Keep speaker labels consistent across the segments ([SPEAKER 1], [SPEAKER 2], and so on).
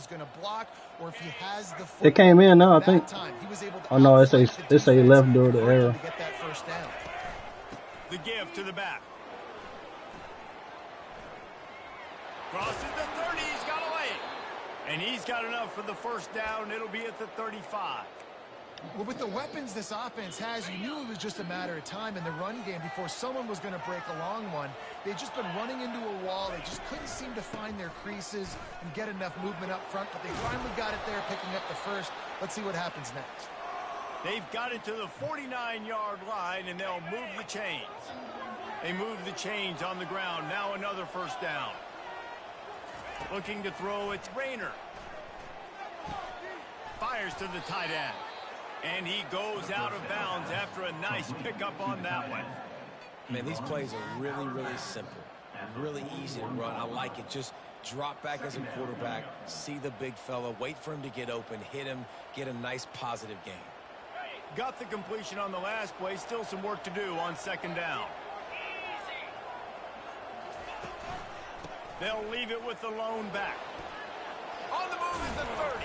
[SPEAKER 1] he's going to block or if he has the
[SPEAKER 2] It
[SPEAKER 1] football.
[SPEAKER 2] came in now, I think.
[SPEAKER 1] That time, he was able to
[SPEAKER 2] Oh no, it's a left due to the error.
[SPEAKER 1] to get that first down.
[SPEAKER 3] The give to the back. Crosses the 30, he's got away. And he's got enough for the first down. It'll be at the 35.
[SPEAKER 1] Well, with the weapons this offense has, you knew it was just a matter of time in the run game before someone was going to break a long one. They'd just been running into a wall. They just couldn't seem to find their creases and get enough movement up front, but they finally got it there, picking up the first. Let's see what happens next.
[SPEAKER 3] They've got it to the 49-yard line, and they'll move the chains. They move the chains on the ground. Now another first down. Looking to throw, it's Rayner. Fires to the tight end. And he goes out of bounds after a nice pickup on that one.
[SPEAKER 4] Man, these plays are really, really simple. Really easy to run. I like it. Just drop back as a quarterback, see the big fella, wait for him to get open, hit him, get a nice positive gain.
[SPEAKER 3] Got the completion on the last play. Still some work to do on second down. They'll leave it with the lone back. On the move is the 30.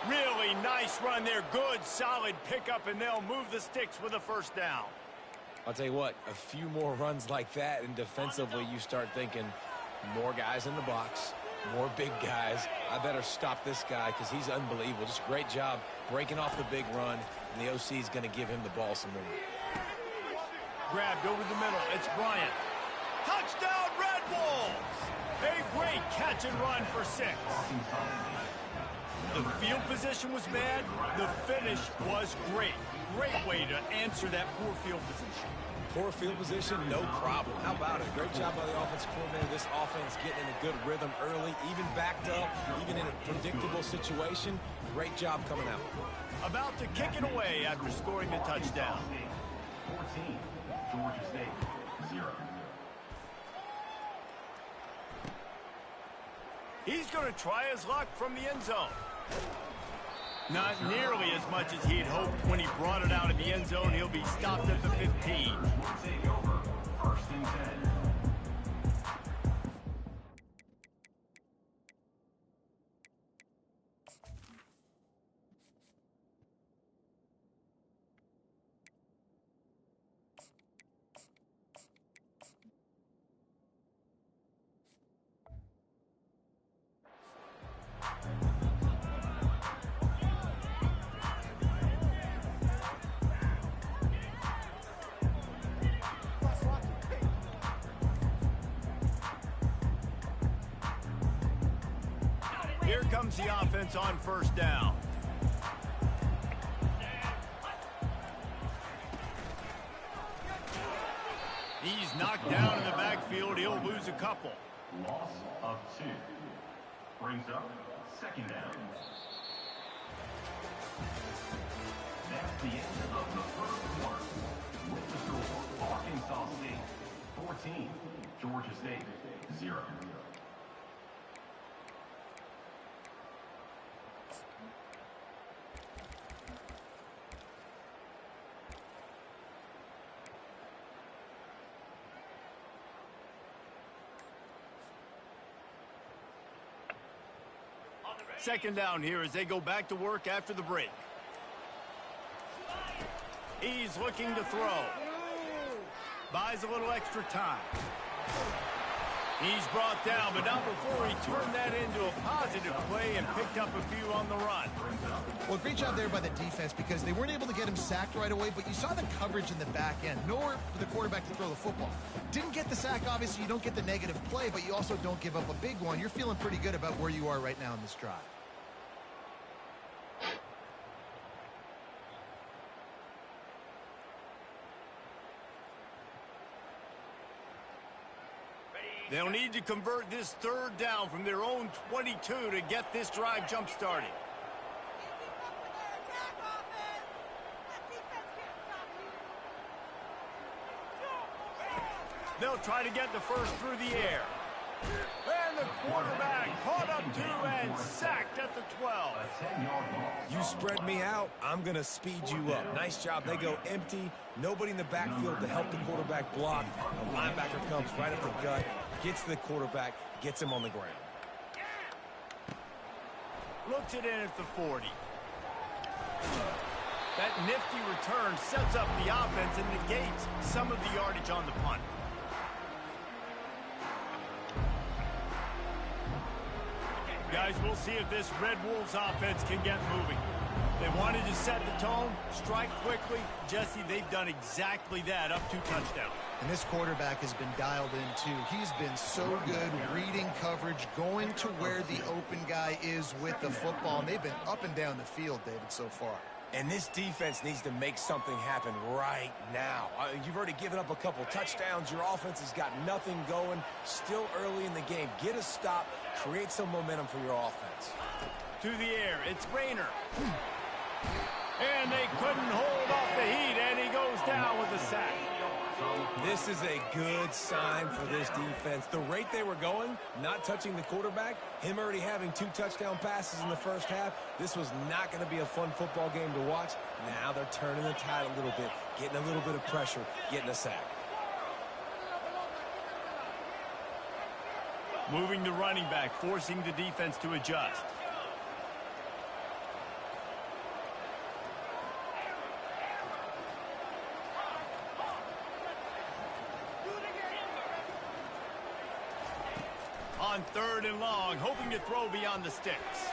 [SPEAKER 3] Really nice run there. Good, solid pickup, and they'll move the sticks with a first down.
[SPEAKER 4] I'll tell you what, a few more runs like that, and defensively you start thinking more guys in the box, more big guys. I better stop this guy because he's unbelievable. Just great job breaking off the big run, and the OC is going to give him the ball some more.
[SPEAKER 3] Grabbed over the middle. It's Bryant. Touchdown, Red Wolves! A great catch and run for 6. The field position was bad. The finish was great. Great way to answer that poor field position.
[SPEAKER 4] Poor field position, no problem. How about it? Great job by the offensive coordinator. This offense getting in a good rhythm early, even backed up, even in a predictable situation. Great job coming out.
[SPEAKER 3] About to kick it away after scoring the touchdown.
[SPEAKER 5] 14, Georgia State, 0.
[SPEAKER 3] He's going to try his luck from the end zone. Not nearly as much as he'd hoped when he brought it out of the end zone. He'll be stopped at the 15.
[SPEAKER 5] Take over, 1st and 10.
[SPEAKER 3] Here comes the offense on first down. He's knocked down in the backfield. He'll lose a couple.
[SPEAKER 5] Loss of 2. Brings up 2nd down. That's the end of the first quarter. With the score, Arkansas State 14, Georgia State 0.
[SPEAKER 3] Second down here as they go back to work after the break. He's looking to throw. Buys a little extra time. He's brought down, but not before he turned that into a positive play and picked up a few on the run.
[SPEAKER 1] Well, great job there by the defense because they weren't able to get him sacked right away, but you saw the coverage in the back end. Nowhere for the quarterback to throw the football. Didn't get the sack, obviously. You don't get the negative play, but you also don't give up a big one. You're feeling pretty good about where you are right now in this drive.
[SPEAKER 3] They'll need to convert this third down from their own 22 to get this drive jump-started. They'll try to get the first through the air. And the quarterback caught up to and sacked at the 12.
[SPEAKER 4] You spread me out, I'm going to speed you up. Nice job. They go empty. Nobody in the backfield to help the quarterback block. The linebacker comes right up the gut, gets the quarterback, gets him on the ground.
[SPEAKER 3] Looks it in at the 40. That nifty return sets up the offense and negates some of the yardage on the punt. Guys, we'll see if this Red Wolves offense can get moving. They wanted to set the tone, strike quickly. Jesse, they've done exactly that, up 2 touchdowns.
[SPEAKER 1] And this quarterback has been dialed in, too. He's been so good reading coverage, going to where the open guy is with the football. And they've been up and down the field, David, so far.
[SPEAKER 4] And this defense needs to make something happen right now. You've already given up a couple touchdowns. Your offense has got nothing going. Still early in the game. Get a stop. Create some momentum for your offense.
[SPEAKER 3] To the air. It's Rayner. And they couldn't hold off the heat, and he goes down with a sack.
[SPEAKER 4] This is a good sign for this defense. The rate they were going, not touching the quarterback, him already having 2 touchdown passes in the first half, this was not going to be a fun football game to watch. Now they're turning the tide a little bit, getting a little bit of pressure, getting a sack.
[SPEAKER 3] Moving the running back, forcing the defense to adjust. On 3rd and long, hoping to throw beyond the sticks.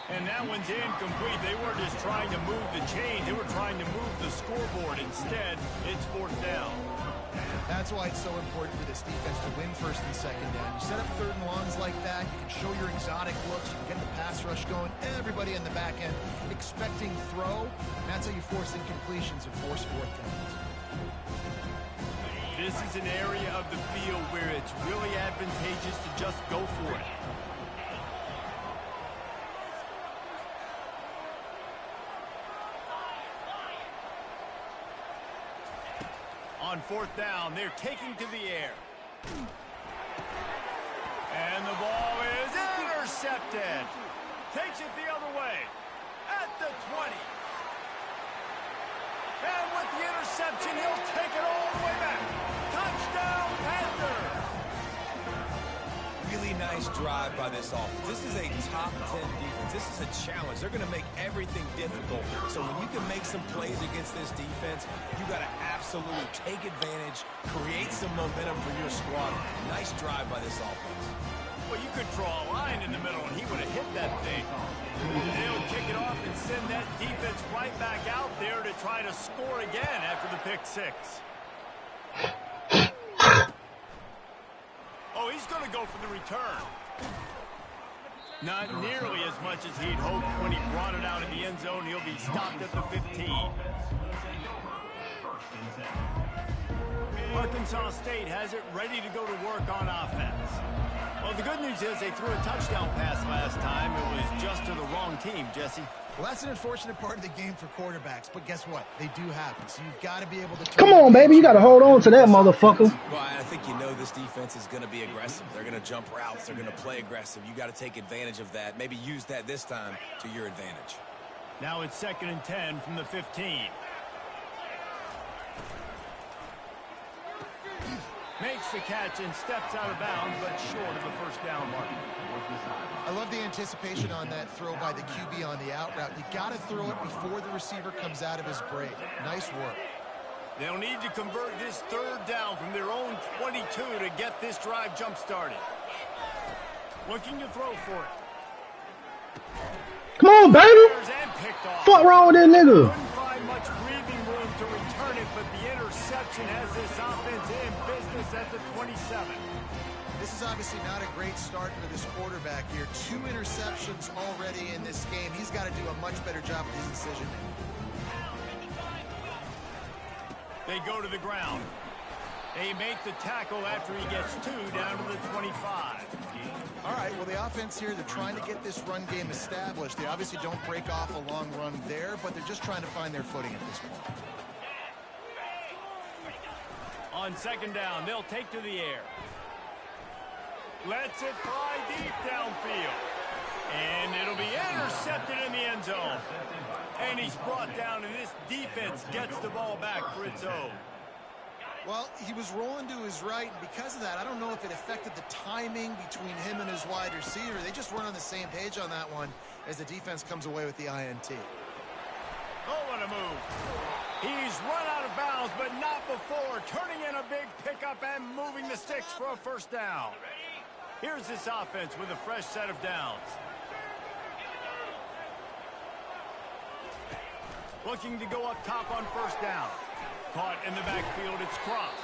[SPEAKER 3] And that one's incomplete. They weren't just trying to move the chain. They were trying to move the scoreboard. Instead, it's 4th down.
[SPEAKER 1] That's why it's so important for this defense to win 1st and 2nd down. You set up 3rd and longs like that. You can show your exotic looks. You can get the pass rush going. Everybody in the back end expecting throw. And that's how you force incompletions and force 4th downs.
[SPEAKER 3] This is an area of the field where it's really advantageous to just go for it. On 4th down, they're taking to the air. And the ball is intercepted. Takes it the other way. At the 20. And with the interception, he'll take it all the way back. Touchdown, Panthers!
[SPEAKER 4] Really nice drive by this offense. This is a top 10 defense. This is a challenge. They're going to make everything difficult. So when you can make some plays against this defense, you got to absolutely take advantage, create some momentum for your squad. Nice drive by this offense.
[SPEAKER 3] Well, you could draw a line in the middle, and he would have hit that thing. They'll kick it off and send that defense right back out there to try to score again after the pick 6. Oh, he's going to go for the return. Not nearly as much as he'd hoped when he brought it out of the end zone. He'll be stopped at the 15. Arkansas State has it ready to go to work on offense. Well, the good news is they threw a touchdown pass last time. It was just to the wrong team, Jesse.
[SPEAKER 1] Well, that's an unfortunate part of the game for quarterbacks, but guess what? They do happen, so you've got to be able to...
[SPEAKER 2] Come on, baby. You got to hold on to that motherfucker.
[SPEAKER 4] Well, I think you know this defense is going to be aggressive. They're going to jump routes. They're going to play aggressive. You got to take advantage of that. Maybe use that this time to your advantage.
[SPEAKER 3] Now it's 2nd and 10 from the 15. Makes the catch and steps out of bounds, but short of the 1st down mark.
[SPEAKER 1] I love the anticipation on that throw by the QB on the out route. You got to throw it before the receiver comes out of his break. Nice work.
[SPEAKER 3] They'll need to convert this 3rd down from their own 22 to get this drive jump-started. Looking to throw for it.
[SPEAKER 2] Come on, baby. Fuck wrong with that nigga?
[SPEAKER 3] Couldn't find much breathing room to return it, but the interception has this offense in business at the 27.
[SPEAKER 1] This is obviously not a great start for this quarterback here. 2 interceptions already in this game. He's got to do a much better job with his decision making.
[SPEAKER 3] They go to the ground. They make the tackle after he gets 2 down to the 25.
[SPEAKER 1] All right, well, the offense here, they're trying to get this run game established. They obviously don't break off a long run there, but they're just trying to find their footing at this point.
[SPEAKER 3] On 2nd down, they'll take to the air. Lets it fly deep downfield. And it'll be intercepted in the end zone. And he's brought down, and this defense gets the ball back for its own.
[SPEAKER 1] Well, he was rolling to his right, and because of that, I don't know if it affected the timing between him and his wide receiver. They just weren't on the same page on that one as the defense comes away with the INT.
[SPEAKER 3] Oh, what a move. He's run out of bounds, but not before turning in a big pickup and moving the sticks for a first down. Here's this offense with a fresh set of downs. Looking to go up top on first down. Caught in the backfield, it's Cross.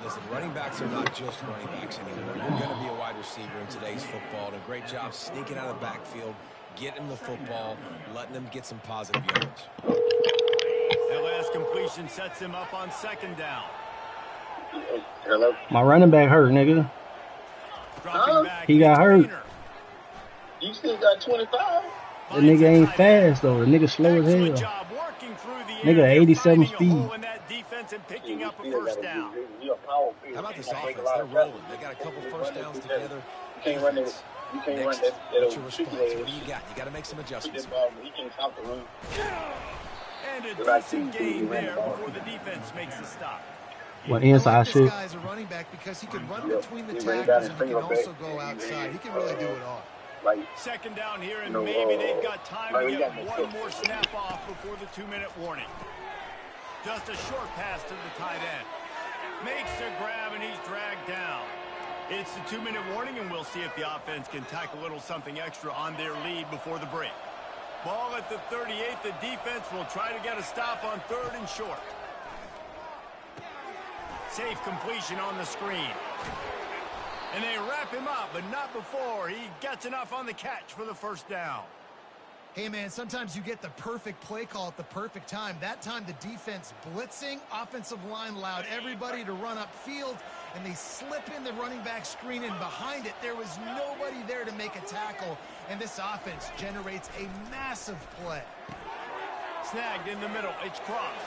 [SPEAKER 4] Listen, running backs are not just running backs anymore. You're going to be a wide receiver in today's football. And a great job sneaking out of the backfield, getting the football, letting them get some positive yards.
[SPEAKER 3] That last completion sets him up on second down.
[SPEAKER 2] Hello. My running back hurt, nigga. He got hurt.
[SPEAKER 6] You still got 25?
[SPEAKER 2] That nigga ain't fast though. The nigga slow as hell. Nigga 87 speed.
[SPEAKER 3] Picking up a first down.
[SPEAKER 4] How about this offense? They're rolling. They got a couple first downs together.
[SPEAKER 6] You can't run that. You can't run that.
[SPEAKER 4] What's your response? What do you got? You got to make some adjustments.
[SPEAKER 6] He can't stop the run.
[SPEAKER 3] And a decent gain there before the defense makes the stop.
[SPEAKER 2] What inside shit?
[SPEAKER 1] This guy's a running back because he can run between the tackles and he can also go outside. He can really do it all.
[SPEAKER 3] Second down here, and maybe they've got time to get one more snap off before the 2-minute warning. Just a short pass to the tight end. Makes the grab, and he's dragged down. It's the 2-minute warning, and we'll see if the offense can tack a little something extra on their lead before the break. Ball at the 38. The defense will try to get a stop on 3rd and short. Safe completion on the screen. And they wrap him up, but not before he gets enough on the catch for the first down.
[SPEAKER 1] Hey, man, sometimes you get the perfect play call at the perfect time. That time, the defense blitzing, offensive line allowed everybody to run upfield, and they slip in the running back screen, and behind it, there was nobody there to make a tackle, and this offense generates a massive play.
[SPEAKER 3] Snagged in the middle. It's Cross.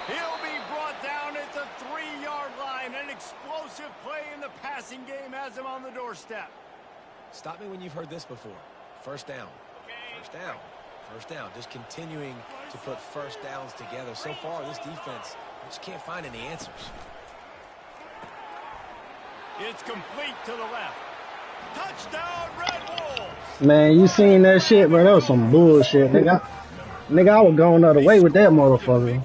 [SPEAKER 3] He'll be brought down at the 3-yard line. An explosive play in the passing game has him on the doorstep.
[SPEAKER 4] Stop me when you've heard this before. First down. First down. First down. Just continuing to put first downs together. So far, this defense just can't find any answers.
[SPEAKER 3] It's complete to the left. Touchdown, Red Wolves!
[SPEAKER 2] Man, you seen that shit, bro? That was some bullshit, nigga. Nigga, I was going the other way with that motherfucker.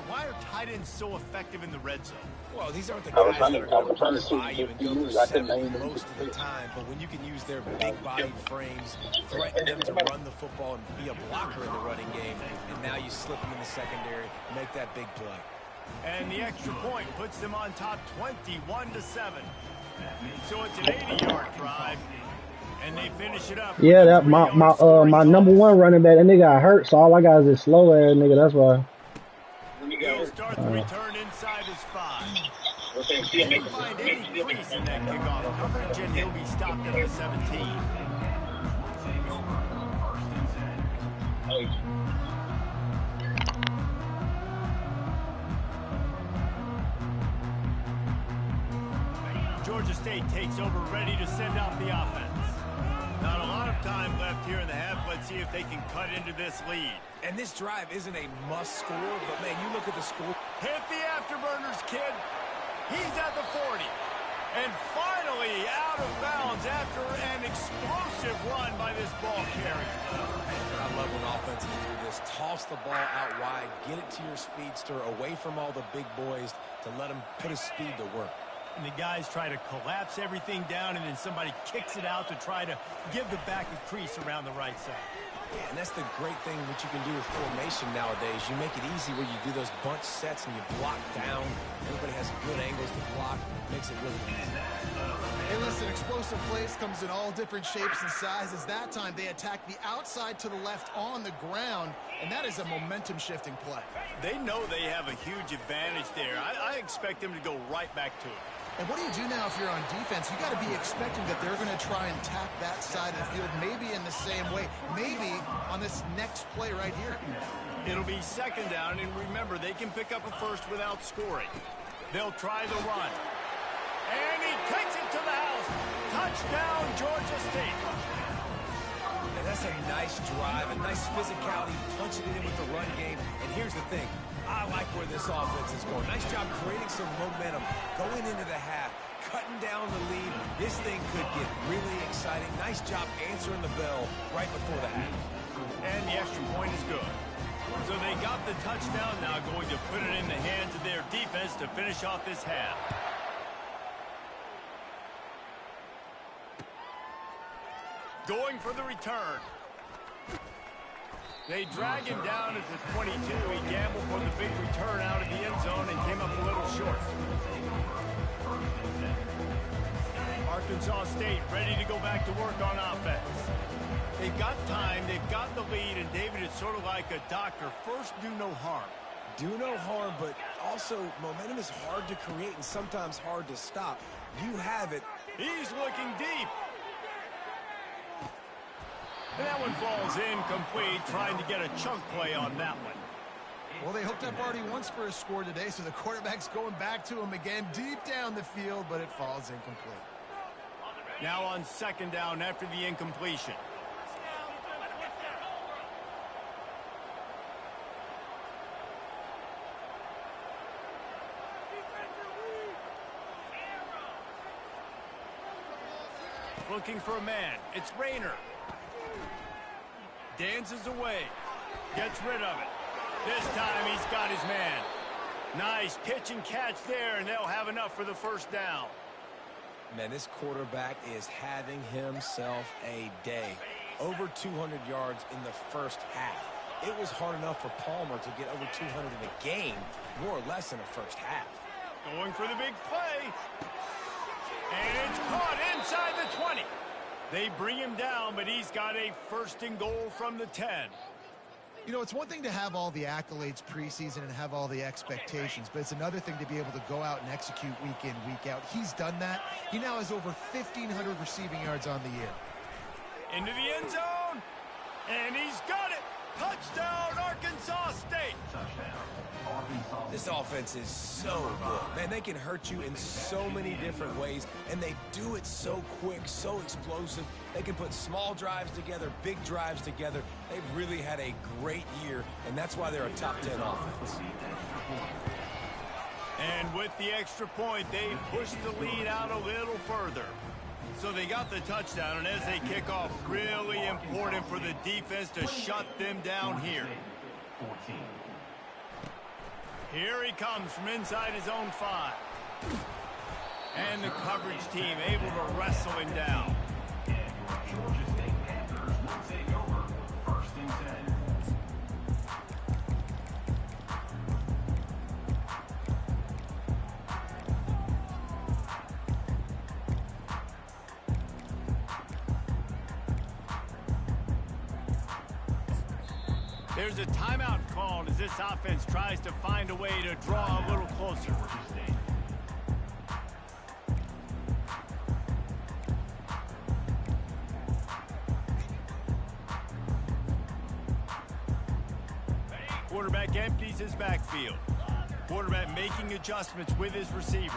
[SPEAKER 3] Why are tight ends so effective in the red zone?
[SPEAKER 4] Well, these aren't the guys that are going to run by you and go for 7 most of the time, but when you can use their big-bodied frames, threaten them to run the football and be a blocker in the running game, and now you slip them in the secondary, make that big play.
[SPEAKER 3] And the extra point puts them on top 21-7. So it's an 80-yard drive, and they finish it up.
[SPEAKER 2] Yeah, that my number one running back, that nigga got hurt, so all I got is this slow ass nigga. That's why.
[SPEAKER 3] He'll start the return inside his 5. He'll find any crease in that kickoff coverage, and he'll be stopped at the 17. Georgia State takes over, ready to send out the offense. Not a lot of time left here in the half. Let's see if they can cut into this lead.
[SPEAKER 4] And this drive isn't a must score, but, man, you look at the score.
[SPEAKER 3] Hit the afterburners, kid. He's at the 40. And finally out of bounds after an explosive run by this ball carrier.
[SPEAKER 4] I love when offenses do this. Toss the ball out wide. Get it to your speedster, away from all the big boys, to let him put his speed to work.
[SPEAKER 3] And the guys try to collapse everything down, and then somebody kicks it out to try to give the back a crease around the right side.
[SPEAKER 4] Yeah, and that's the great thing what you can do with formation nowadays. You make it easy where you do those bunch sets and you block down. Everybody has good angles to block. It makes it really easy.
[SPEAKER 1] Hey, listen, explosive plays comes in all different shapes and sizes. That time, they attack the outside to the left on the ground, and that is a momentum-shifting play.
[SPEAKER 3] They know they have a huge advantage there. I expect them to go right back to it.
[SPEAKER 1] And what do you do now if you're on defense? You got to be expecting that they're going to try and tack that side of the field, maybe in the same way, maybe on this next play right here.
[SPEAKER 3] It'll be second down, and remember, they can pick up a first without scoring. They'll try the run. And he takes it to the house. Touchdown, Georgia State.
[SPEAKER 4] And that's a nice drive, a nice physicality, punching it in with the run game. And here's the thing. I like where this offense is going. Nice job creating some momentum going into the half, cutting down the lead. This thing could get really exciting. Nice job answering the bell right before the half.
[SPEAKER 3] And the extra point is good. So they got the touchdown, now going to put it in the hands of their defense to finish off this half. Going for the return. They drag him down at the 22. He gambled for the big return out of the end zone and came up a little short. Arkansas State ready to go back to work on offense. They've got time, they've got the lead, and David is sort of like a doctor. First, do no harm.
[SPEAKER 4] Do no harm, but also momentum is hard to create and sometimes hard to stop. You have it.
[SPEAKER 3] He's looking deep. And that one falls incomplete, trying to get a chunk play on that one.
[SPEAKER 1] Well, they hooked up already once for a score today, so the quarterback's going back to him again deep down the field, but it falls incomplete.
[SPEAKER 3] Now on second down after the incompletion. Looking for a man. It's Rayner. Dances away. Gets rid of it. This time he's got his man. Nice pitch and catch there, and they'll have enough for the first down.
[SPEAKER 4] Man, this quarterback is having himself a day. Over 200 yards in the first half. It was hard enough for Palmer to get over 200 in a game, more or less in the first half.
[SPEAKER 3] Going for the big play. And it's caught inside the 20. They bring him down, but he's got a first and goal from the 10.
[SPEAKER 1] You know, it's one thing to have all the accolades preseason and have all the expectations, but it's another thing to be able to go out and execute week in, week out. He's done that. He now has over 1,500 receiving yards on the year.
[SPEAKER 3] Into the end zone, and he's got it. Touchdown, Arkansas State.
[SPEAKER 4] This offense is so good. Man, they can hurt you in so many different ways, and they do it so quick, so explosive. They can put small drives together, big drives together. They've really had a great year, and that's why they're a top 10 offense.
[SPEAKER 3] And with the extra point, they push the lead out a little further. So they got the touchdown, and as they kick off, really important for the defense to shut them down here. Here he comes from inside his own 5. And the coverage team able to wrestle him down. There's a timeout called as this offense tries to find a way to draw a little closer. Quarterback empties his backfield. Quarterback making adjustments with his receivers.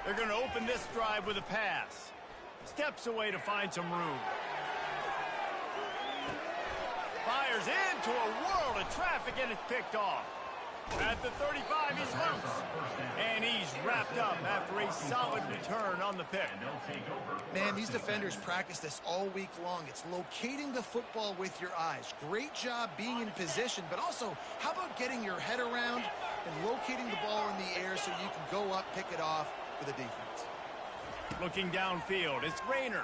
[SPEAKER 3] They're going to open this drive with a pass. Steps away to find some room. Fires into a world of traffic, and it's picked off. At the 35, he's loose. And he's wrapped up after a solid return on the pick.
[SPEAKER 1] Man, these defenders practice this all week long. It's locating the football with your eyes. Great job being in position, but also, how about getting your head around and locating the ball in the air so you can go up, pick it off for the defense.
[SPEAKER 3] Looking downfield, it's Rayner.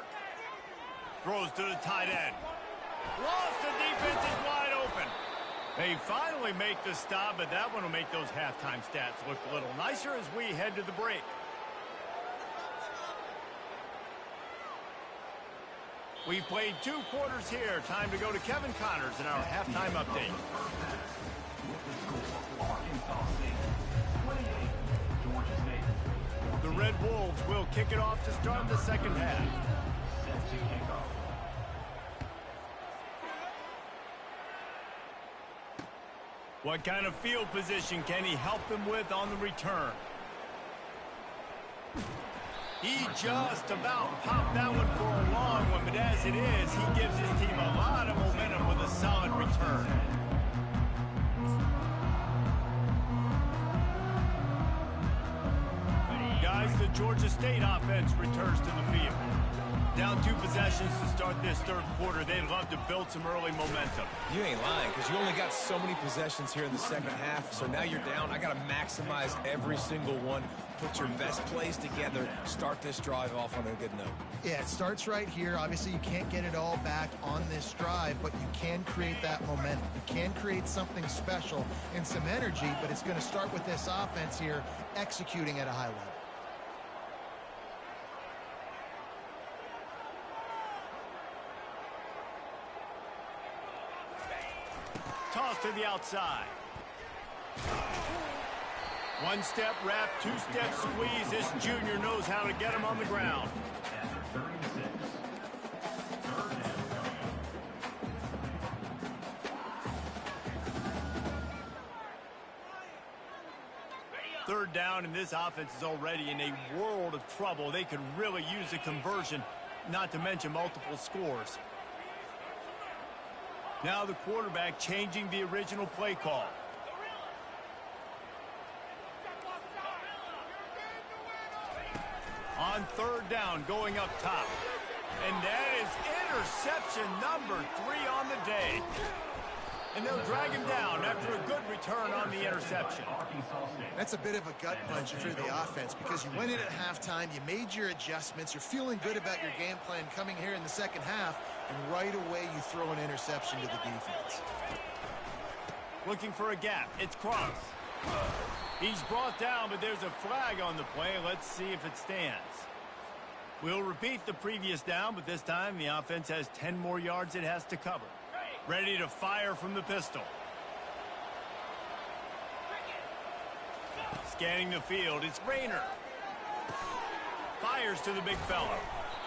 [SPEAKER 3] Throws to the tight end. Lost, the defense is wide open. They finally make the stop, but that one will make those halftime stats look a little nicer as we head to the break. We've played 2 quarters here. Time to go to Kevin Connors in our halftime update. The Red Wolves will kick it off to start the second half. What kind of field position can he help them with on the return? He just about popped that one for a long one, but as it is, he gives his team a lot of momentum with a solid return. Guys, the Georgia State offense returns to the field. Down 2 possessions to start this third quarter. They'd love to build some early momentum.
[SPEAKER 4] You ain't lying, because you only got so many possessions here in the second half, so now you're down. I got to maximize every single one. Put your best plays together. Start this drive off on a good note.
[SPEAKER 1] Yeah, it starts right here. Obviously, you can't get it all back on this drive, but you can create that momentum. You can create something special and some energy, but it's going to start with this offense here executing at a high level.
[SPEAKER 3] Toss to the outside. 1 step wrap, 2 step squeeze. This junior knows how to get him on the ground.
[SPEAKER 5] After 36. Third down.
[SPEAKER 3] Third down, and this offense is already in a world of trouble. They could really use a conversion, not to mention multiple scores. Now the quarterback changing the original play call. On third down, going up top. And that is interception number 3 on the day. And they'll drag him down after a good return on the interception.
[SPEAKER 1] That's a bit of a gut punch if you're the offense, because you went in at halftime, you made your adjustments, you're feeling good about your game plan coming here in the second half, and right away you throw an interception to the defense.
[SPEAKER 3] Looking for a gap. It's Cross. He's brought down, but there's a flag on the play. Let's see if it stands. We'll repeat the previous down, but this time the offense has 10 more yards it has to cover. Ready to fire from the pistol. Scanning the field, it's Rayner. Fires to the big fella.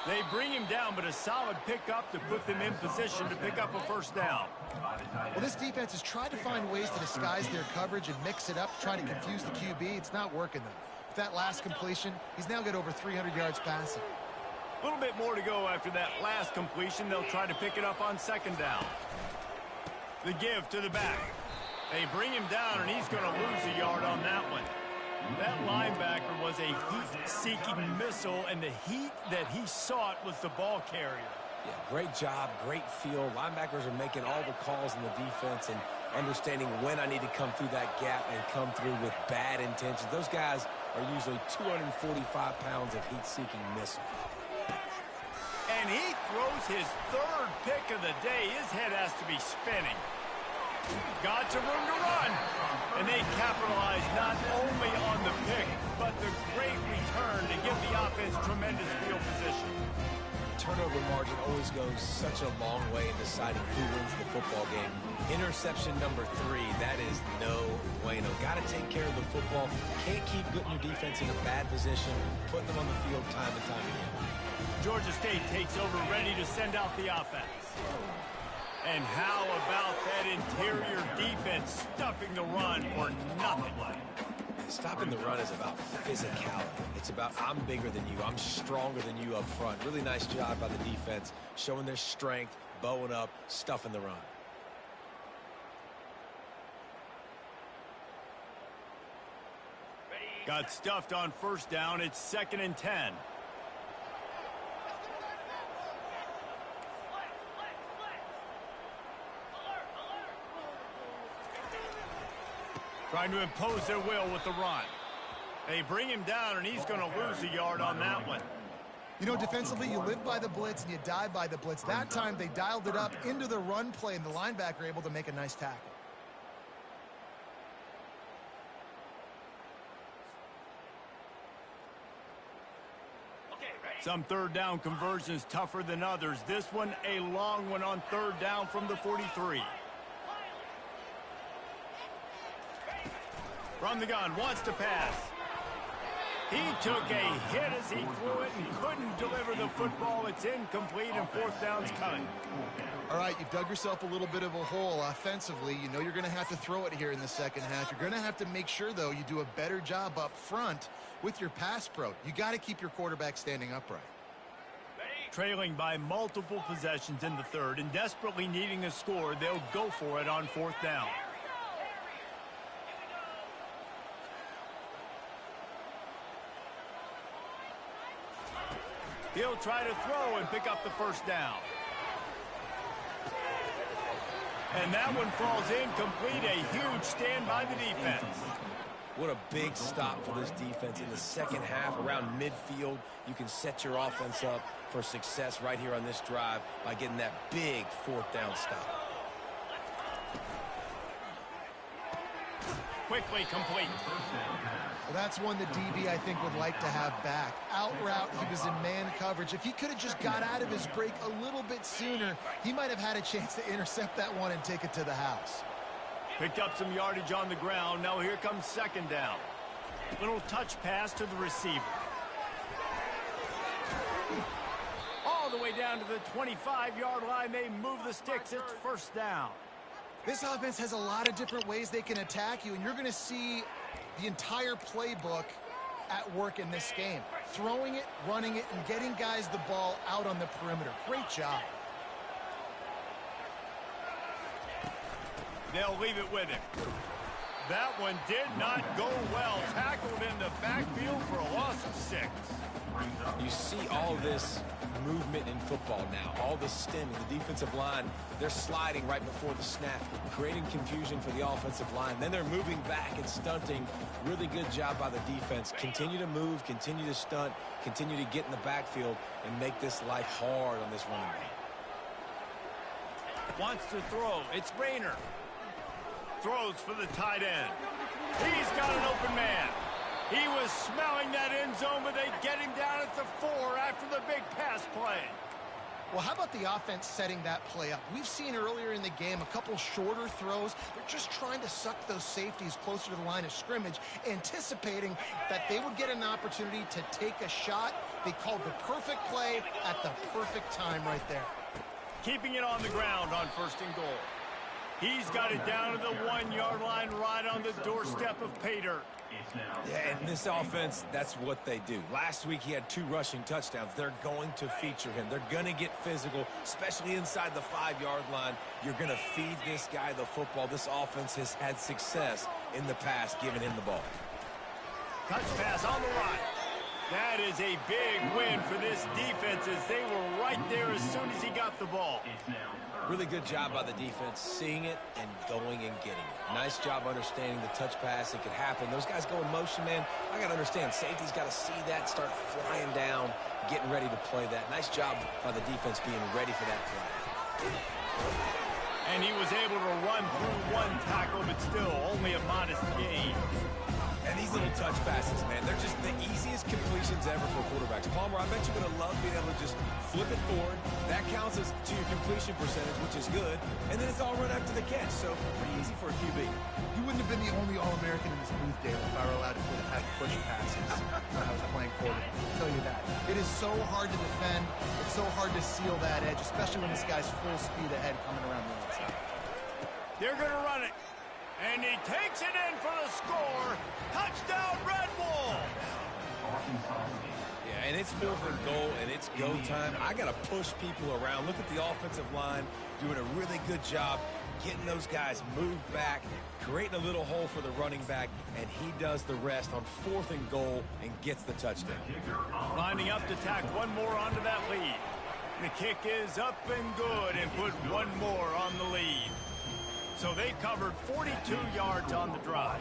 [SPEAKER 3] They bring him down, but a solid pickup to put them in position to pick up a first down.
[SPEAKER 1] Well, this defense has tried to find ways to disguise their coverage and mix it up, trying to confuse the QB. It's not working, though. With that last completion, he's now got over 300 yards passing.
[SPEAKER 3] A little bit more to go after that last completion. They'll try to pick it up on second down. The give to the back. They bring him down, and he's going to lose a yard on that one. That linebacker was a heat-seeking missile, and the heat that he sought was the ball carrier.
[SPEAKER 4] Yeah, great job, great feel. Linebackers are making all the calls in the defense and understanding when I need to come through that gap and come through with bad intentions. Those guys are usually 245 pounds of heat-seeking missile.
[SPEAKER 3] And he throws his 3rd pick of the day. His head has to be spinning. Got some room to run. And they capitalize not only on the pick, but the great return to give the offense tremendous field position.
[SPEAKER 4] Turnover margin always goes such a long way in deciding who wins the football game. Interception number 3, that is no bueno. Got to take care of the football. Can't keep putting your defense in a bad position, putting them on the field time and time again.
[SPEAKER 3] Georgia State takes over, ready to send out the offense. And how about that interior defense stuffing the run for nothing?
[SPEAKER 4] Stopping the run is about physicality. It's about I'm bigger than you. I'm stronger than you up front. Really nice job by the defense, showing their strength, bowing up, stuffing the run.
[SPEAKER 3] Got stuffed on first down. It's 2nd and 10. Trying to impose their will with the run. They bring him down, and he's going to lose a yard on that one.
[SPEAKER 1] You know, defensively, you live by the blitz and you die by the blitz. That time, they dialed it up into the run play, and the linebacker able to make a nice tackle.
[SPEAKER 3] Some third down conversions tougher than others. This one, a long one on third down from the 43. From the gun, wants to pass. He took a hit as he threw it and couldn't deliver the football. It's incomplete and fourth down's coming.
[SPEAKER 1] All right, you've dug yourself a little bit of a hole offensively. You know you're going to have to throw it here in the second half. You're going to have to make sure, though, you do a better job up front with your pass pro. You got to keep your quarterback standing upright.
[SPEAKER 3] Trailing by multiple possessions in the third and desperately needing a score, they'll go for it on fourth down. He'll try to throw and pick up the first down. And that one falls incomplete. A huge stand by the defense.
[SPEAKER 4] What a big stop for this defense in the second half around midfield. You can set your offense up for success right here on this drive by getting that big fourth down stop.
[SPEAKER 3] Quickly complete.
[SPEAKER 1] Well, that's one the DB, I think, would like to have back. Out route, he was in man coverage. If he could have just got out of his break a little bit sooner, he might have had a chance to intercept that one and take it to the house.
[SPEAKER 3] Picked up some yardage on the ground. Now here comes second down. Little touch pass to the receiver. All the way down to the 25-yard line. They move the sticks. It's first down.
[SPEAKER 1] This offense has a lot of different ways they can attack you, and you're going to see the entire playbook at work in this game. Throwing it, running it, and getting guys the ball out on the perimeter. Great job.
[SPEAKER 3] They'll leave it with him. That one did not go well. Tackled in the backfield for a loss of 6.
[SPEAKER 4] You see all this movement in football now. All the stemming, the defensive line, they're sliding right before the snap, creating confusion for the offensive line. Then they're moving back and stunting. Really good job by the defense. Continue to move, continue to stunt, continue to get in the backfield and make this life hard on this running back.
[SPEAKER 3] Wants to throw. It's Rayner. Throws for the tight end. He's got an open man. He was smelling that end zone, but they get him down at the 4 after the big pass play.
[SPEAKER 1] Well, how about the offense setting that play up? We've seen earlier in the game a couple shorter throws. They're just trying to suck those safeties closer to the line of scrimmage, anticipating that they would get an opportunity to take a shot. They called the perfect play at the perfect time right there.
[SPEAKER 3] Keeping it on the ground on first and goal. He's got it down to the 1-yard line right on the doorstep of Pater.
[SPEAKER 4] Yeah, and this offense, that's what they do. Last week, he had 2 rushing touchdowns. They're going to feature him. They're going to get physical, especially inside the 5-yard line. You're going to feed this guy the football. This offense has had success in the past giving him the ball.
[SPEAKER 3] Touch pass on the right. That is a big win for this defense as they were right there as soon as he got the ball.
[SPEAKER 4] Really good job by the defense, seeing it and going and getting it. Nice job understanding the touch pass. It could happen. Those guys go in motion, man. I got to understand, safety's got to see that, start flying down, getting ready to play that. Nice job by the defense being ready for that play.
[SPEAKER 3] And he was able to run through 1 tackle, but still only a modest gain.
[SPEAKER 4] And these little touch passes, man, they're just the easiest completions ever for quarterbacks. Palmer, I bet you're going to love being able to just flip it forward. That counts as to your completion percentage, which is good. And then it's all run after the catch, so pretty easy for a QB.
[SPEAKER 1] You wouldn't have been the only All-American in this booth, Dale, if I were allowed to have push passes when I was playing quarterback. I'll tell you that. It is so hard to defend. It's so hard to seal that edge, especially when this guy's full speed ahead coming around the outside.
[SPEAKER 3] They're going to run it. And he takes it in for the score. Touchdown, Red Wolves!
[SPEAKER 4] Yeah, and it's 4th and goal, and it's go time. I got to push people around. Look at the offensive line doing a really good job getting those guys moved back, creating a little hole for the running back, and he does the rest on 4th and goal and gets the touchdown.
[SPEAKER 3] Lining up to tack one more onto that lead. The kick is up and good and put one more on the lead. So they covered 42 yards on the drive.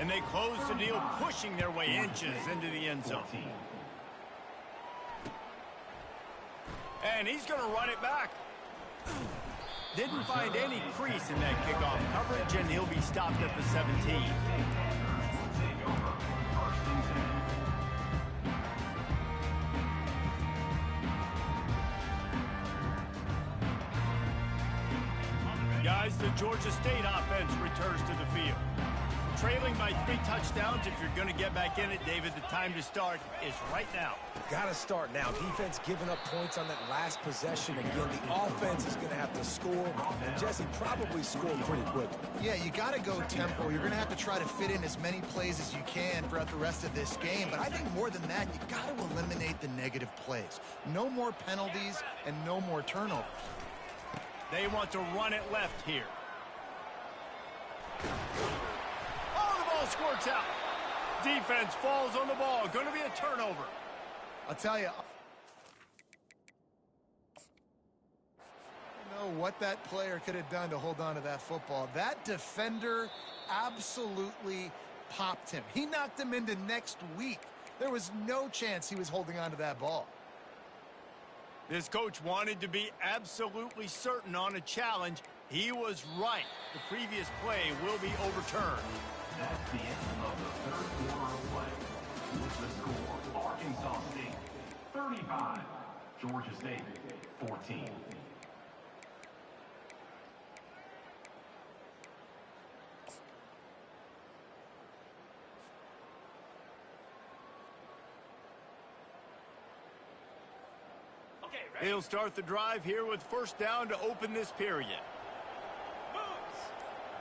[SPEAKER 3] And they closed the deal, pushing their way inches into the end zone. And he's going to run it back. Didn't find any crease in that kickoff coverage, and he'll be stopped at the 17. Guys, the Georgia State offense returns to the field. Trailing by 3 touchdowns. If you're going to get back in it, David, the time to start is right now.
[SPEAKER 4] Got to start now. Defense giving up points on that last possession. Again, the offense is going to have to score, and Jesse probably scored pretty quickly.
[SPEAKER 1] Yeah, you got to go tempo. You're going to have to try to fit in as many plays as you can throughout the rest of this game. But I think more than that, you got to eliminate the negative plays. No more penalties and no more turnovers.
[SPEAKER 3] They want to run it left here. Oh, the ball squirts out. Defense falls on the ball. Going to be a turnover.
[SPEAKER 1] I'll tell you, I don't know what that player could have done to hold on to that football. That defender absolutely popped him. He knocked him into next week. There was no chance he was holding on to that ball.
[SPEAKER 3] This coach wanted to be absolutely certain on a challenge. He was right. The previous play will be overturned.
[SPEAKER 5] That's the end of the third quarter of play. With the score, Arkansas State 35, Georgia State 14.
[SPEAKER 3] He'll start the drive here with first down to open this period.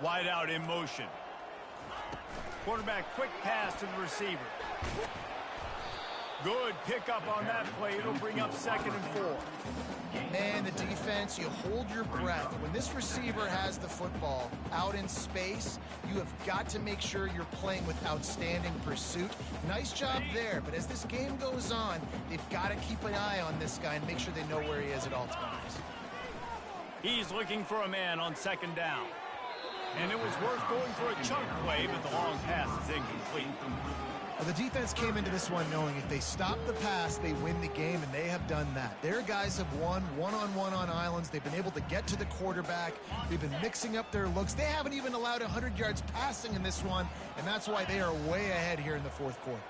[SPEAKER 3] Wide out in motion. Quarterback quick pass to the receiver. Good pickup on that play. It'll bring up 2nd and 4.
[SPEAKER 1] Man, the defense, you hold your breath. When this receiver has the football out in space, you have got to make sure you're playing with outstanding pursuit. Nice job there, but as this game goes on, they've got to keep an eye on this guy and make sure they know where he is at all times.
[SPEAKER 3] He's looking for a man on 2nd down. And it was worth going for a chunk play, but the long pass is incomplete.
[SPEAKER 1] Well, the defense came into this one knowing if they stop the pass, they win the game, and they have done that. Their guys have won one-on-one on islands. They've been able to get to the quarterback. They've been mixing up their looks. They haven't even allowed 100 yards passing in this one, and that's why they are way ahead here in the 4th quarter.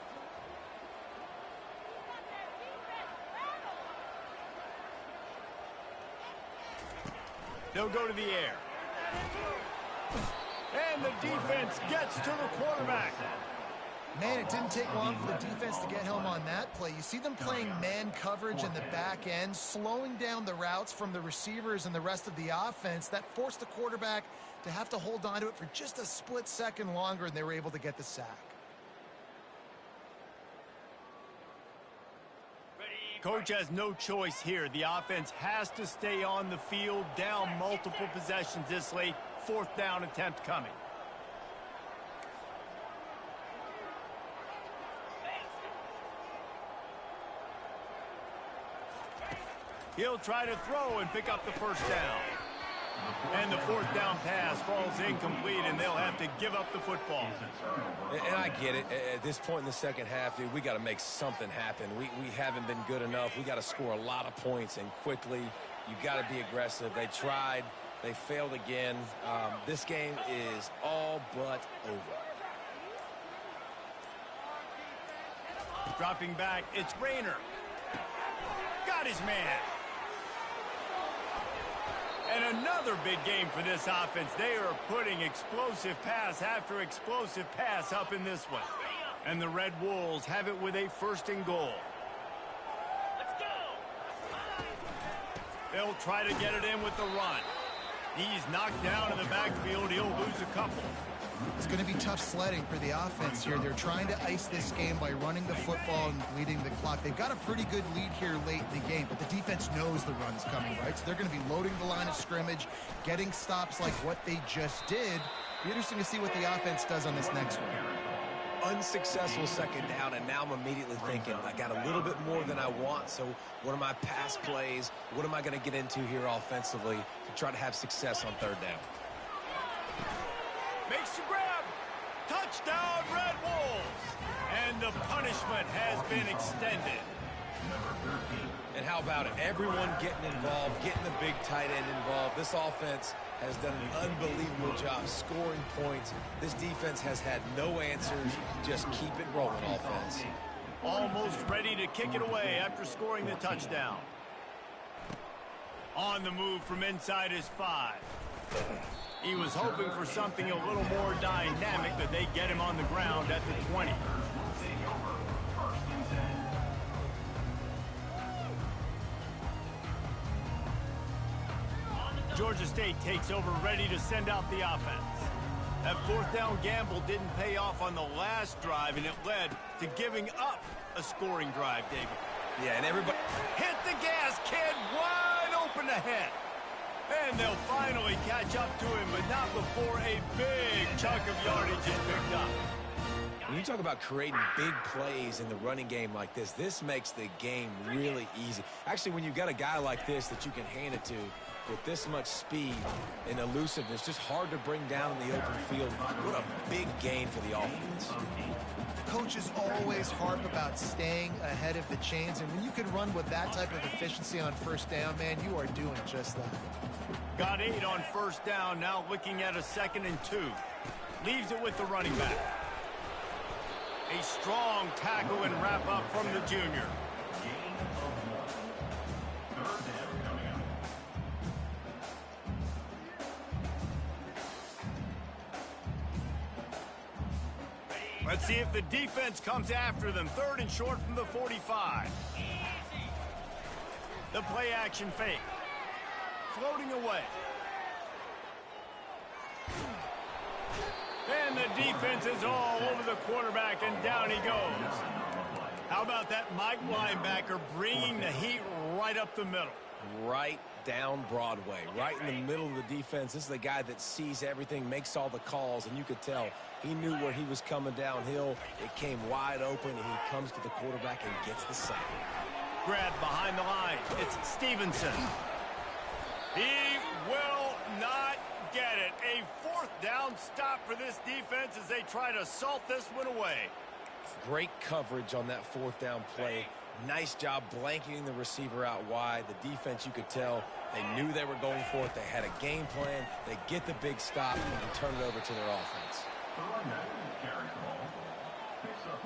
[SPEAKER 3] They'll go to the air. And the defense gets to the quarterback.
[SPEAKER 1] Man, it didn't take long for the defense to get home on that play. You see them playing man coverage in the back end, slowing down the routes from the receivers and the rest of the offense. That forced the quarterback to have to hold on to it for just a split second longer, and they were able to get the sack.
[SPEAKER 3] Coach has no choice here. The offense has to stay on the field, down multiple possessions this late. 4th down attempt coming. He'll try to throw and pick up the first down. And the 4th down pass falls incomplete, and they'll have to give up the football.
[SPEAKER 4] And I get it. At this point in the second half, dude, we got to make something happen. We haven't been good enough. We got to score a lot of points, and quickly. You got to be aggressive. They tried. They failed again. This game is all but over.
[SPEAKER 3] Dropping back, it's Rayner. Got his man. And another big game for this offense. They are putting explosive pass after explosive pass up in this one. And the Red Wolves have it with a 1st and goal. Let's go. They'll try to get it in with the run. He's knocked down in the backfield. He'll lose a couple.
[SPEAKER 1] It's going to be tough sledding for the offense here. They're trying to ice this game by running the football and bleeding the clock. They've got a pretty good lead here late in the game, but the defense knows the run's coming, right? So they're going to be loading the line of scrimmage, getting stops like what they just did. Be interesting to see what the offense does on this next one.
[SPEAKER 4] Unsuccessful 2nd down, and now I'm immediately thinking, I got a little bit more than I want, so what are my pass plays? What am I going to get into here offensively to try to have success on 3rd down?
[SPEAKER 3] Makes the grab. Touchdown, Red Wolves. And the punishment has been extended.
[SPEAKER 4] And how about it? Everyone getting involved, getting the big tight end involved. This offense has done an unbelievable job scoring points. This defense has had no answers. Just keep it rolling, offense.
[SPEAKER 3] Almost ready to kick it away after scoring the touchdown. On the move from inside his 5. He was hoping for something a little more dynamic, but they get him on the ground at the 20. Georgia State takes over, ready to send out the offense. That fourth down gamble didn't pay off on the last drive, and it led to giving up a scoring drive, David.
[SPEAKER 4] Yeah, and everybody
[SPEAKER 3] hit the gas, kid, wide open ahead. And they'll finally catch up to him, but not before a big chunk of yardage is picked up.
[SPEAKER 4] When you talk about creating big plays in the running game like this, this makes the game really easy. Actually, when you've got a guy like this that you can hand it to with this much speed and elusiveness, just hard to bring down in the open field. What a big gain for the offense.
[SPEAKER 1] Coaches always harp about staying ahead of the chains, and when you can run with that type of efficiency on first down, man, you are doing just that.
[SPEAKER 3] Got 8 on first down, now looking at a 2nd and 2. Leaves it with the running back. A strong tackle and wrap up from the junior. Let's see if the defense comes after them. 3rd and short from the 45. The play action fake. Floating away. And the defense is all over the quarterback, and down he goes. How about that Mike linebacker bringing the heat right up the middle?
[SPEAKER 4] Right down Broadway, right in the middle of the defense. This is the guy that sees everything, makes all the calls, and you could tell he knew where he was coming downhill. It came wide open, and he comes to the quarterback and gets the sack.
[SPEAKER 3] Grabbed behind the line. It's Stevenson. He will not get it. A 4th down stop for this defense as they try to salt this one away.
[SPEAKER 4] Great coverage on that 4th down play. Nice job blanketing the receiver out wide. The defense, you could tell, they knew they were going for it. They had a game plan. They get the big stop and turn it over to their offense.
[SPEAKER 5] The runner carries the ball, picks up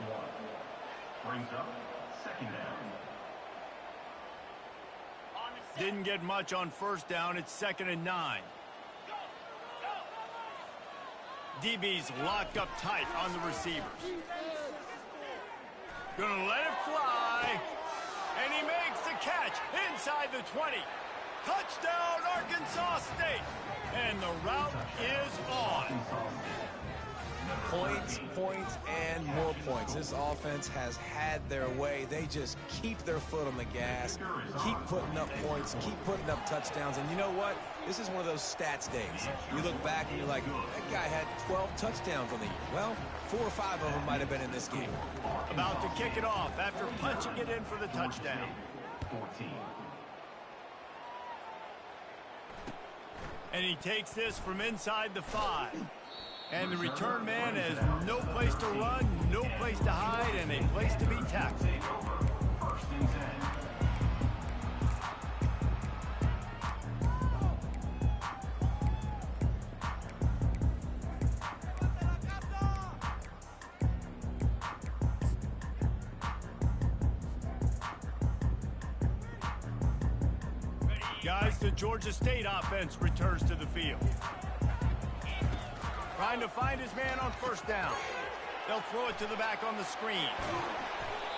[SPEAKER 5] 1, brings up 2nd down.
[SPEAKER 3] Didn't get much on first down. It's 2nd and 9. DB's locked up tight on the receivers. Gonna let it fly. And he makes the catch inside the 20. Touchdown, Arkansas State. And the route is on.
[SPEAKER 4] Points, points, and more points. This offense has had their way. They just keep their foot on the gas, keep putting up points, keep putting up touchdowns. And you know what? This is one of those stats days. You look back and you're like, that guy had 12 touchdowns on the year. Well, 4 or 5 of them might have been in this game.
[SPEAKER 3] About to kick it off after punching it in for the touchdown.
[SPEAKER 5] 14.
[SPEAKER 3] And he takes this from inside the 5. And the return man has no place to run, no place to hide, and a place to be tackled.
[SPEAKER 5] 1st and 10.
[SPEAKER 3] Guys, the Georgia State offense returns to the field. Trying to find his man on first down. They'll throw it to the back on the screen.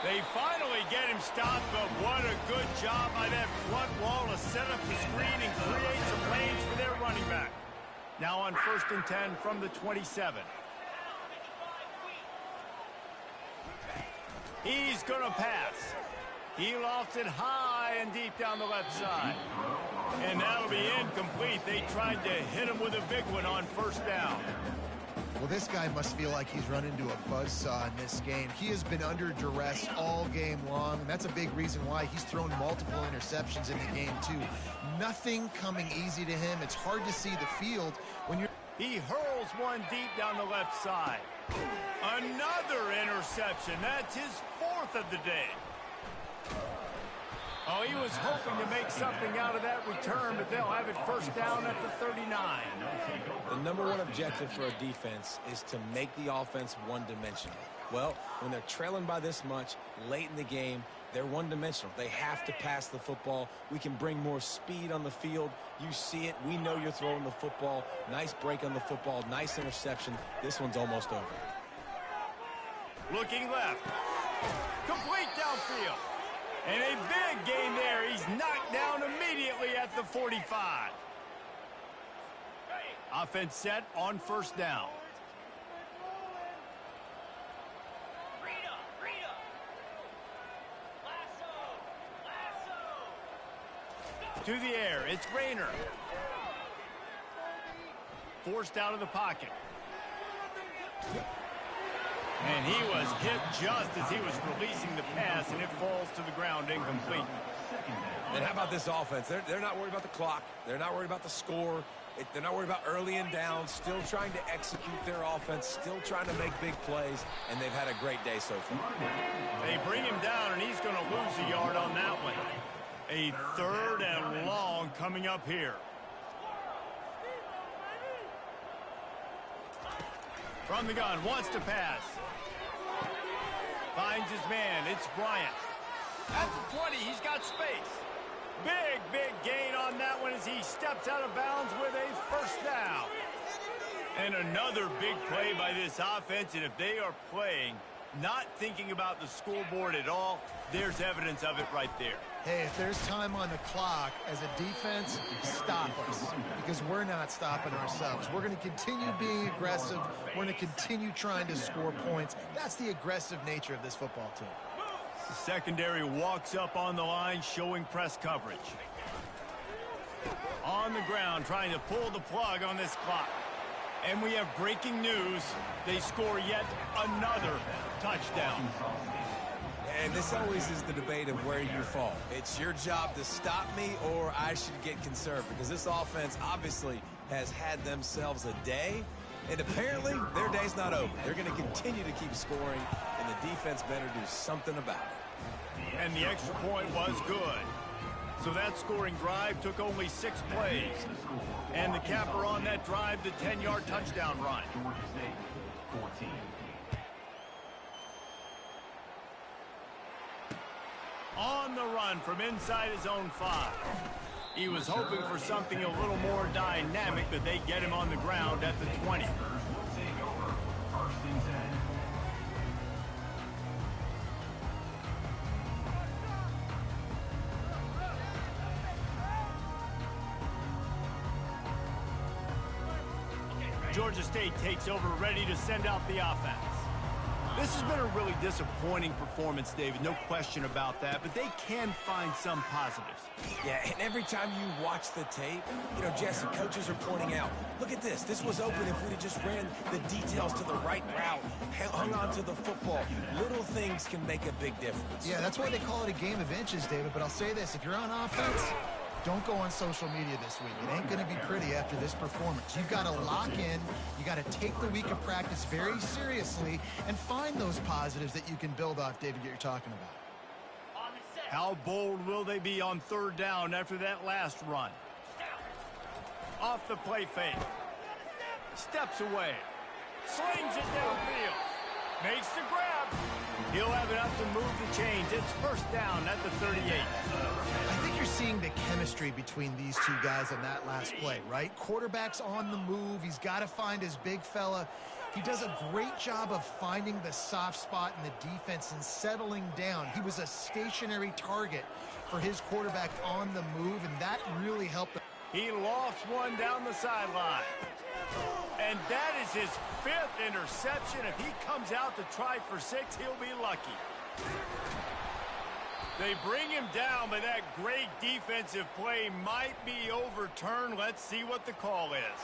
[SPEAKER 3] They finally get him stopped, but what a good job by that front wall to set up the screen and create some lanes for their running back. Now on 1st and 10 from the 27. He's going to pass. He lofts it high and deep down the left side. And that'll be incomplete. They tried to hit him with a big one on first down.
[SPEAKER 1] Well, this guy must feel like he's run into a buzzsaw in this game. He has been under duress all game long, and that's a big reason why he's thrown multiple interceptions in the game, too. Nothing coming easy to him. It's hard to see the field when you're...
[SPEAKER 3] He hurls one deep down the left side. Another interception. That's his 4th of the day. Oh, he was hoping to make something out of that return, but they'll have it first down at the 39.
[SPEAKER 4] The number one objective for a defense is to make the offense one-dimensional. Well, when they're trailing by this much late in the game, they're one-dimensional. They have to pass the football. We can bring more speed on the field. You see it. We know you're throwing the football. Nice break on the football. Nice interception. This one's almost over.
[SPEAKER 3] Looking left. Complete downfield. And a big gain there. He's knocked down immediately at the 45. Offense set on first down. To the air, it's Rayner. Forced out of the pocket. And he was hit just as he was releasing the pass, and it falls to the ground incomplete.
[SPEAKER 4] And how about this offense? They're not worried about the clock. They're not worried about the score. They're not worried about early and down. Still trying to execute their offense. Still trying to make big plays. And they've had a great day so far.
[SPEAKER 3] They bring him down, and he's going to lose a yard on that one. A 3rd and long coming up here. From the gun, wants to pass. Finds his man. It's Bryant. At the 20, he's got space. Big gain on that one as he steps out of bounds with a first down. And another big play by this offense, and if they are playing, not thinking about the scoreboard at all, there's evidence of it right there.
[SPEAKER 1] Hey, if there's time on the clock, as a defense, stop us. Because we're not stopping ourselves. We're going to continue being aggressive. We're going to continue trying to score points. That's the aggressive nature of this football team.
[SPEAKER 3] The secondary walks up on the line, showing press coverage. On the ground, trying to pull the plug on this clock. And we have breaking news. They score yet another touchdown.
[SPEAKER 4] And this always is the debate of where you fall. It's your job to stop me, or I should get conserved, because this offense obviously has had themselves a day, and apparently their day's not over. They're going to continue to keep scoring, and the defense better do something about it.
[SPEAKER 3] And the extra point was good. So that scoring drive took only 6 plays. And the capper on that drive, the 10-yard touchdown run.
[SPEAKER 5] Georgia State, 14.
[SPEAKER 3] On the run from inside his own 5. He was hoping for something a little more dynamic, but they get him on the ground at the 20. Georgia State takes over, ready to send out the offense. This has been a really disappointing performance, David, no question about that, but they can find some positives.
[SPEAKER 4] Yeah, and every time you watch the tape, you know, Jesse, coaches are pointing out, look at this. This was open if we'd have just ran the details to the right route, hung on to the football. Little things can make a big difference.
[SPEAKER 1] Yeah, that's why they call it a game of inches, David, but I'll say this. If you're on offense, don't go on social media this week. It ain't going to be pretty after this performance. You've got to lock in. You got to take the week of practice very seriously and find those positives that you can build off, David, that you're talking about.
[SPEAKER 3] How bold will they be on 3rd down after that last run? Off the play fake. Steps away. Slings it downfield. Makes the grab. He'll have enough to move the chains. It's first down at the 38.
[SPEAKER 1] I think you're seeing the chemistry between these two guys on that last play, right? Quarterback's on the move. He's got to find his big fella. He does a great job of finding the soft spot in the defense and settling down. He was a stationary target for his quarterback on the move, and that really helped him.
[SPEAKER 3] He lofts one down the sideline. And that is his 5th interception. If he comes out to try for 6, he'll be lucky. They bring him down, but that great defensive play might be overturned. Let's see what the call is.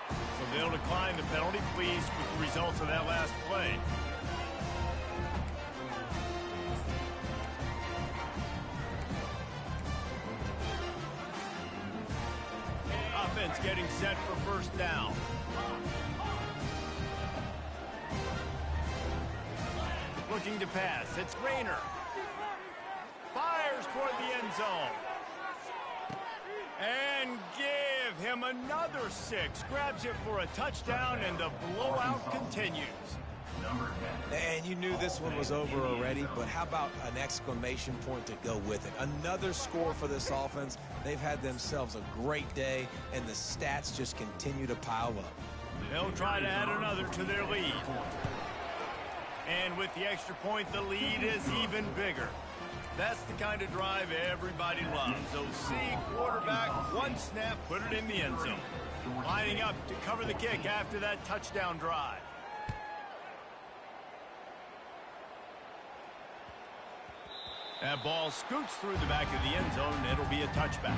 [SPEAKER 3] So they'll decline the penalty, pleased with the results of that last play. Offense getting set for first down. Looking to pass. It's Rayner. Fires toward the end zone. And give him another 6. Grabs it for a touchdown, and the blowout continues.
[SPEAKER 5] Number 10.
[SPEAKER 4] And you knew this one was over already, but how about an exclamation point to go with it? Another score for this offense. They've had themselves a great day, and the stats just continue to pile up.
[SPEAKER 3] They'll try to add another to their lead. And with the extra point, the lead is even bigger. That's the kind of drive everybody loves. So see, quarterback, one snap, put it in the end zone. Lining up to cover the kick after that touchdown drive. That ball scoots through the back of the end zone, and it'll be a touchback.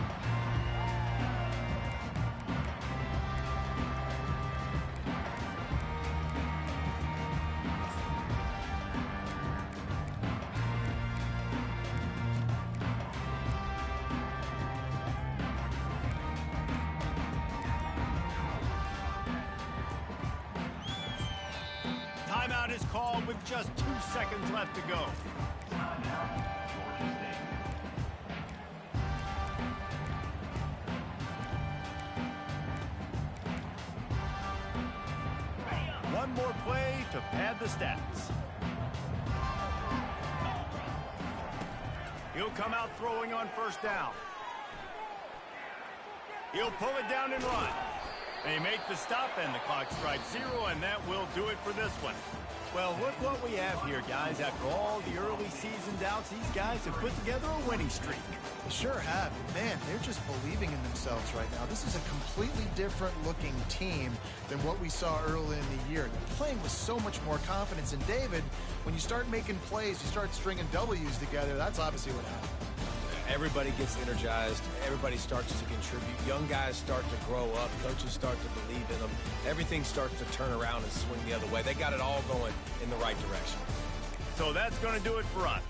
[SPEAKER 3] Timeout is called with just 2 seconds left to go. One more play to pad the stats. He'll come out throwing on first down. He'll pull it down and run. They make the stop, and the clock strikes 0, and that will do it for this one. Well, look what we have here, guys. After all the early season doubts, these guys have put together a winning streak.
[SPEAKER 1] They sure have. Man, they're just believing in themselves right now. This is a completely different looking team than what we saw early in the year. They're playing with so much more confidence. And David, when you start making plays, you start stringing W's together, that's obviously what happened.
[SPEAKER 4] Everybody gets energized. Everybody starts to contribute. Young guys start to grow up. Coaches start to believe in them. Everything starts to turn around and swing the other way. They got it all going in the right direction.
[SPEAKER 3] So that's going to do it for us.